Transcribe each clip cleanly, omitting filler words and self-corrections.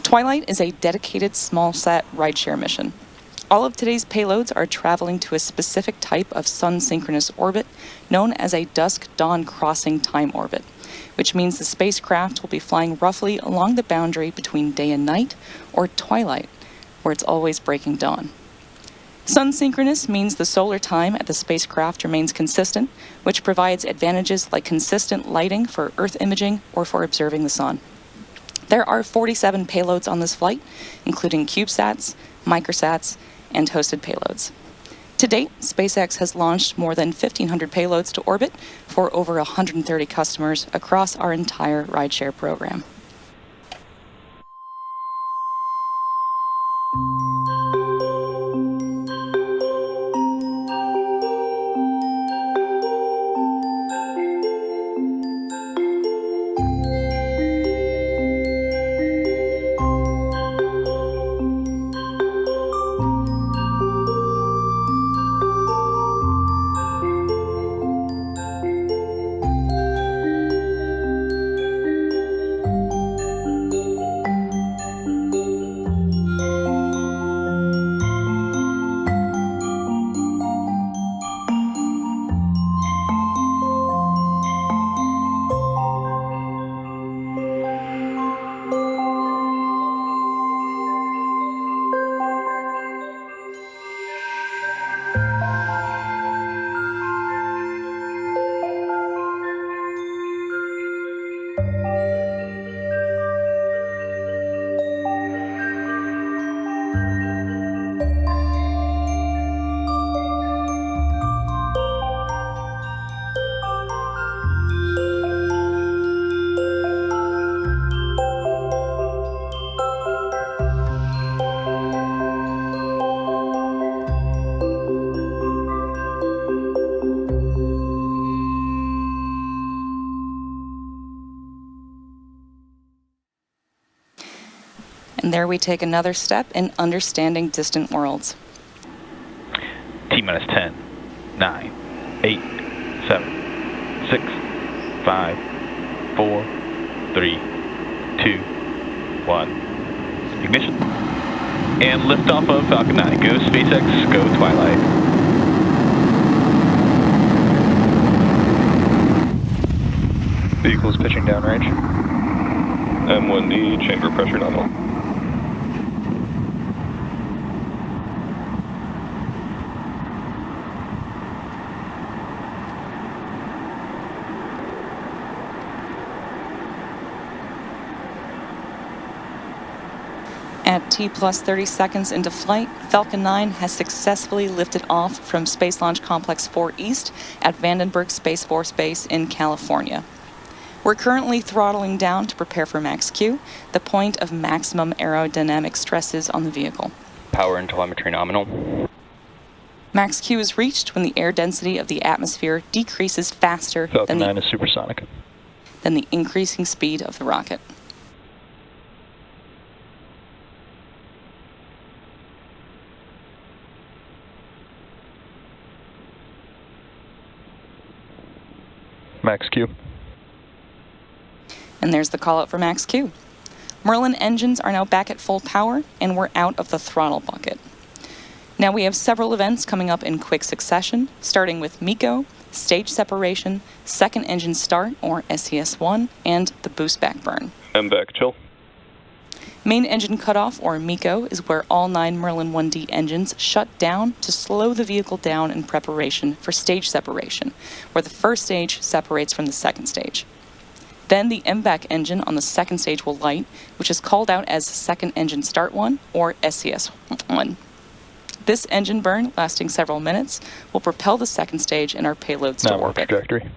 Twilight is a dedicated small-sat rideshare mission. All of today's payloads are traveling to a specific type of Sun-Synchronous orbit known as a dusk-dawn crossing time orbit, which means the spacecraft will be flying roughly along the boundary between day and night, or twilight, where it's always breaking dawn. Sun-Synchronous means the solar time at the spacecraft remains consistent, which provides advantages like consistent lighting for Earth imaging or for observing the sun. There are 47 payloads on this flight, including CubeSats, microsats, and hosted payloads. To date, SpaceX has launched more than 1,500 payloads to orbit for over 130 customers across our entire rideshare program. And there we take another step in understanding distant worlds. T-minus 10, 9, 8, 7, 6, 5, 4, 3, 2, 1. Ignition. And liftoff of Falcon 9. Go SpaceX, go Twilight. Vehicles pitching downrange. M1D, chamber pressure nominal. At T plus 30 seconds into flight, Falcon 9 has successfully lifted off from Space Launch Complex 4 East at Vandenberg Space Force Base in California. We're currently throttling down to prepare for max Q, the point of maximum aerodynamic stresses on the vehicle. Power and telemetry nominal. Max Q is reached when the air density of the atmosphere decreases faster Falcon 9 is supersonic. than the increasing speed of the rocket. Max Q. And there's the call out for max Q. Merlin engines are now back at full power, and we're out of the throttle bucket. Now we have several events coming up in quick succession, starting with MECO, stage separation, second engine start, or SES1, and the boost back burn. MVAC chill. Main engine cutoff, or MECO, is where all 9 Merlin 1D engines shut down to slow the vehicle down in preparation for stage separation, where the first stage separates from the second stage. Then the MVAC engine on the second stage will light, which is called out as second engine start 1, or SES1. This engine burn, lasting several minutes, will propel the second stage and our payloads to orbit. Trajectory.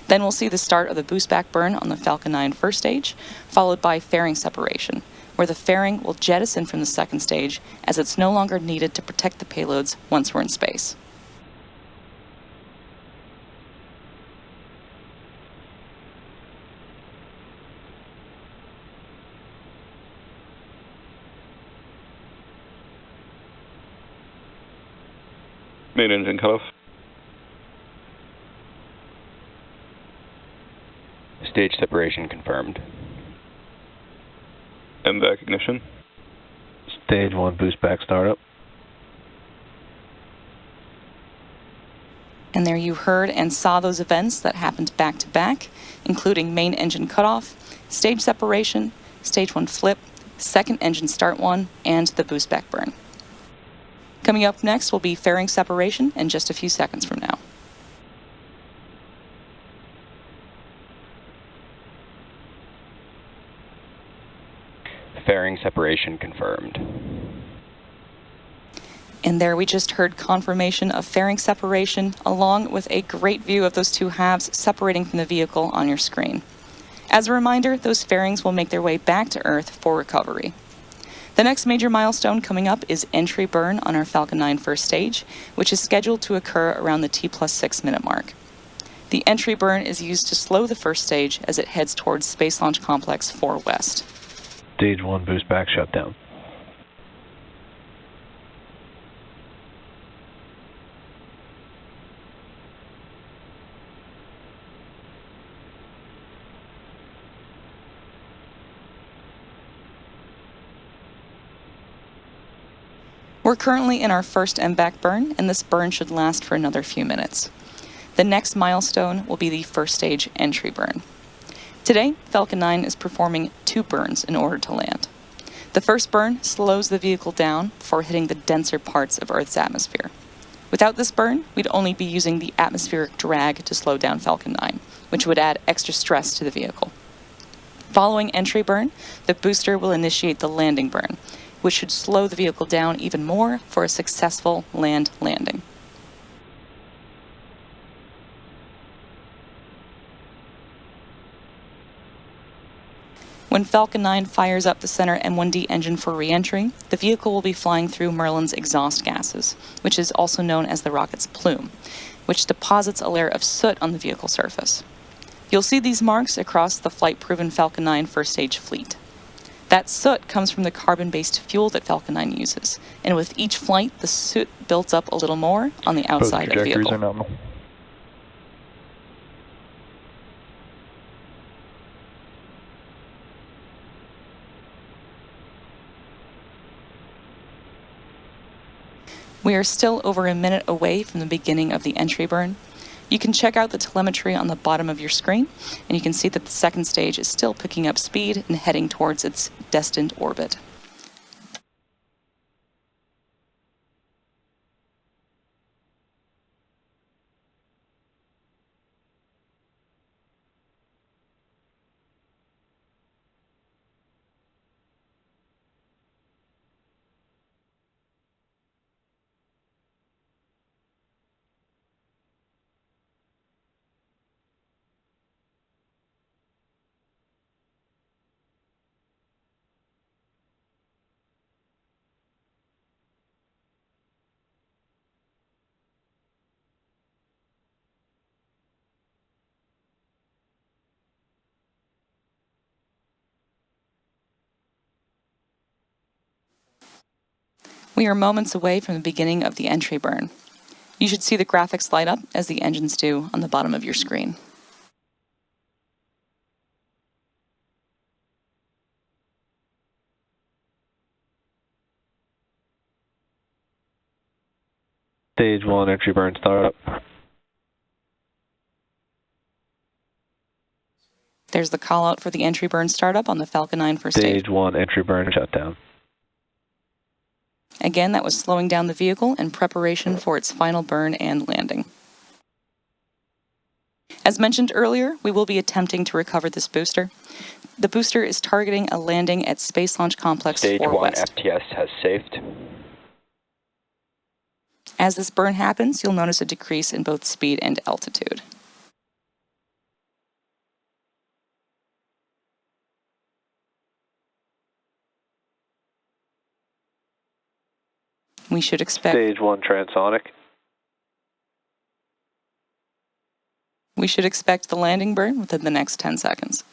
Then we'll see the start of the boost back burn on the Falcon 9 first stage, followed by fairing separation, where the fairing will jettison from the second stage as it's no longer needed to protect the payloads once we're in space. Main engine cutoff. Stage separation confirmed. MVAC ignition. Stage 1 boost back startup. And there you heard and saw those events that happened back to back, including main engine cutoff, stage separation, stage 1 flip, second engine start 1, and the boost back burn. Coming up next will be fairing separation in just a few seconds from now. Fairing separation confirmed. And there we just heard confirmation of fairing separation, along with a great view of those two halves separating from the vehicle on your screen. As a reminder, those fairings will make their way back to Earth for recovery. The next major milestone coming up is entry burn on our Falcon 9 first stage, which is scheduled to occur around the T+6 minute mark. The entry burn is used to slow the first stage as it heads towards Space Launch Complex 4 West. Stage 1 boost back shutdown. We're currently in our first MVAC burn, and this burn should last for another few minutes. The next milestone will be the first stage entry burn. Today, Falcon 9 is performing 2 burns in order to land. The first burn slows the vehicle down before hitting the denser parts of Earth's atmosphere. Without this burn, we'd only be using the atmospheric drag to slow down Falcon 9, which would add extra stress to the vehicle. Following entry burn, the booster will initiate the landing burn, which should slow the vehicle down even more for a successful landing. When Falcon 9 fires up the center M1D engine for re-entry, the vehicle will be flying through Merlin's exhaust gases, which is also known as the rocket's plume, which deposits a layer of soot on the vehicle surface. You'll see these marks across the flight-proven Falcon 9 first stage fleet. That soot comes from the carbon-based fuel that Falcon 9 uses, and with each flight, the soot builds up a little more on the outside of the vehicle. Both trajectories are nominal. We are still over a minute away from the beginning of the entry burn. You can check out the telemetry on the bottom of your screen, and you can see that the second stage is still picking up speed and heading towards its destined orbit. We are moments away from the beginning of the entry burn. You should see the graphics light up as the engines do on the bottom of your screen. Stage 1 entry burn startup. There's the call out for the entry burn startup on the Falcon 9 first stage. Stage 1 entry burn shutdown. Again, that was slowing down the vehicle in preparation for its final burn and landing. As mentioned earlier, we will be attempting to recover this booster. The booster is targeting a landing at Space Launch Complex 4 Stage 1 West. FTS has safed. As this burn happens, you'll notice a decrease in both speed and altitude. We should expect Stage 1 transonic. We should expect the landing burn within the next 10 seconds.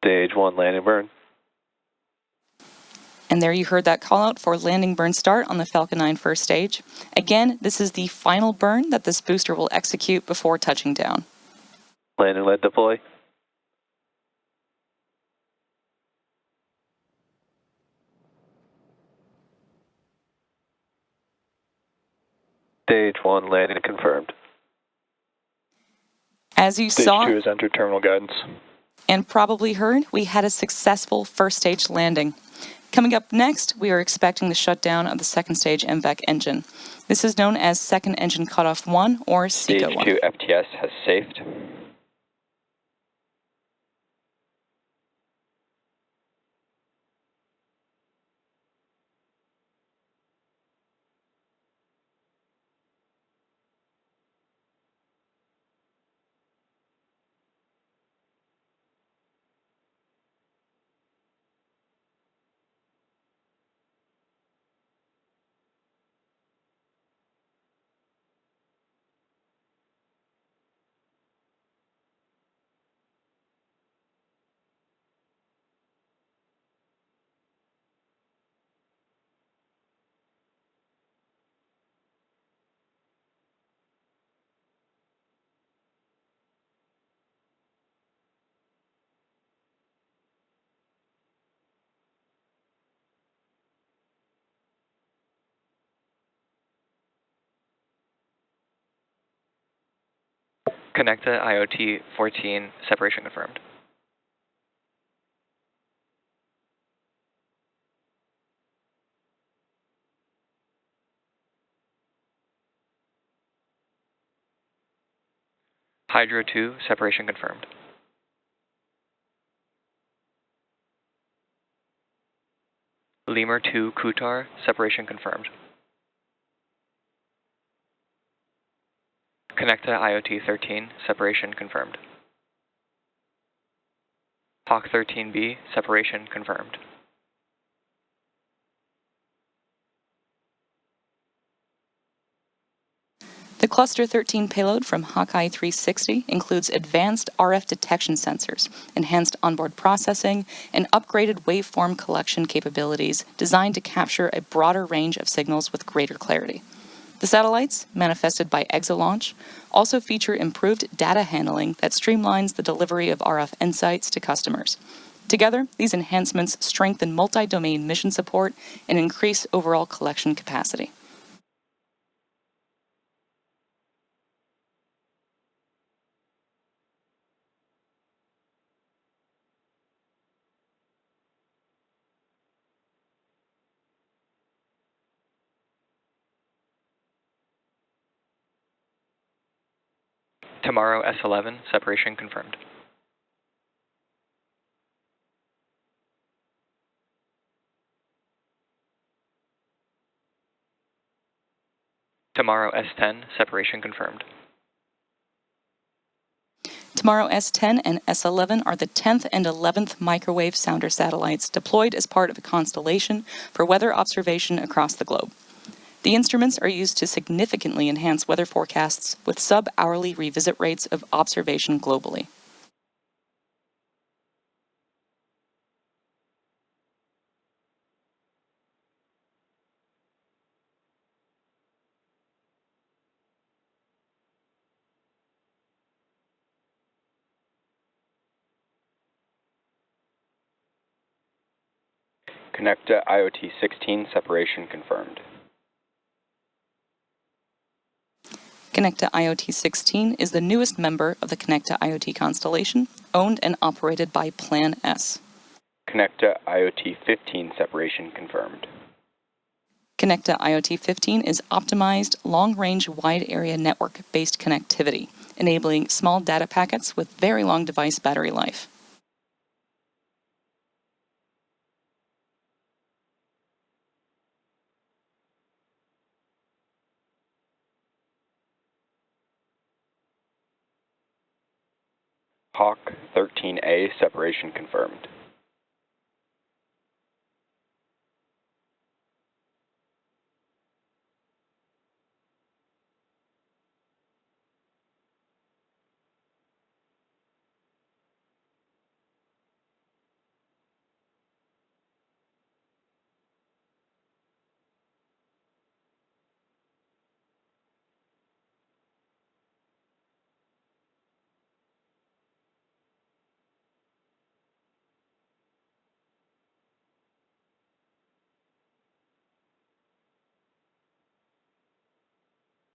Stage 1 landing burn. And there you heard that call out for landing burn start on the Falcon 9 first stage. Again, this is the final burn that this booster will execute before touching down. Landing lead deploy. Stage 1 landing confirmed. As you Stage saw 2 has entered terminal guidance. and probably heard, we had a successful first stage landing. Coming up next, we are expecting the shutdown of the second stage MVAC engine. This is known as Second Engine Cutoff 1 or Stage SECO 1. 2 FTS has safed. Connect to IoT 14, separation confirmed. Hydro 2, separation confirmed. Lemur 2, Kutar, separation confirmed. Connect to IoT 13, separation confirmed. Hawk 13B, separation confirmed. The Cluster 13 payload from Hawkeye 360 includes advanced RF detection sensors, enhanced onboard processing, and upgraded waveform collection capabilities designed to capture a broader range of signals with greater clarity. The satellites, manifested by ExoLaunch, also feature improved data handling that streamlines the delivery of RF insights to customers. Together, these enhancements strengthen multi-domain mission support and increase overall collection capacity. Tomorrow S11, separation confirmed. Tomorrow S10, separation confirmed. Tomorrow S10 and S11 are the 10th and 11th microwave sounder satellites deployed as part of a constellation for weather observation across the globe. The instruments are used to significantly enhance weather forecasts with sub-hourly revisit rates of observation globally. Connect to IoT 16, separation confirmed. Connect to IoT 16 is the newest member of the Connect to IoT constellation, owned and operated by Plan S. Connect to IoT 15, separation confirmed. Connect to IoT 15 is optimized long-range wide area network-based connectivity, enabling small data packets with very long device battery life. Hawk 13A, separation confirmed.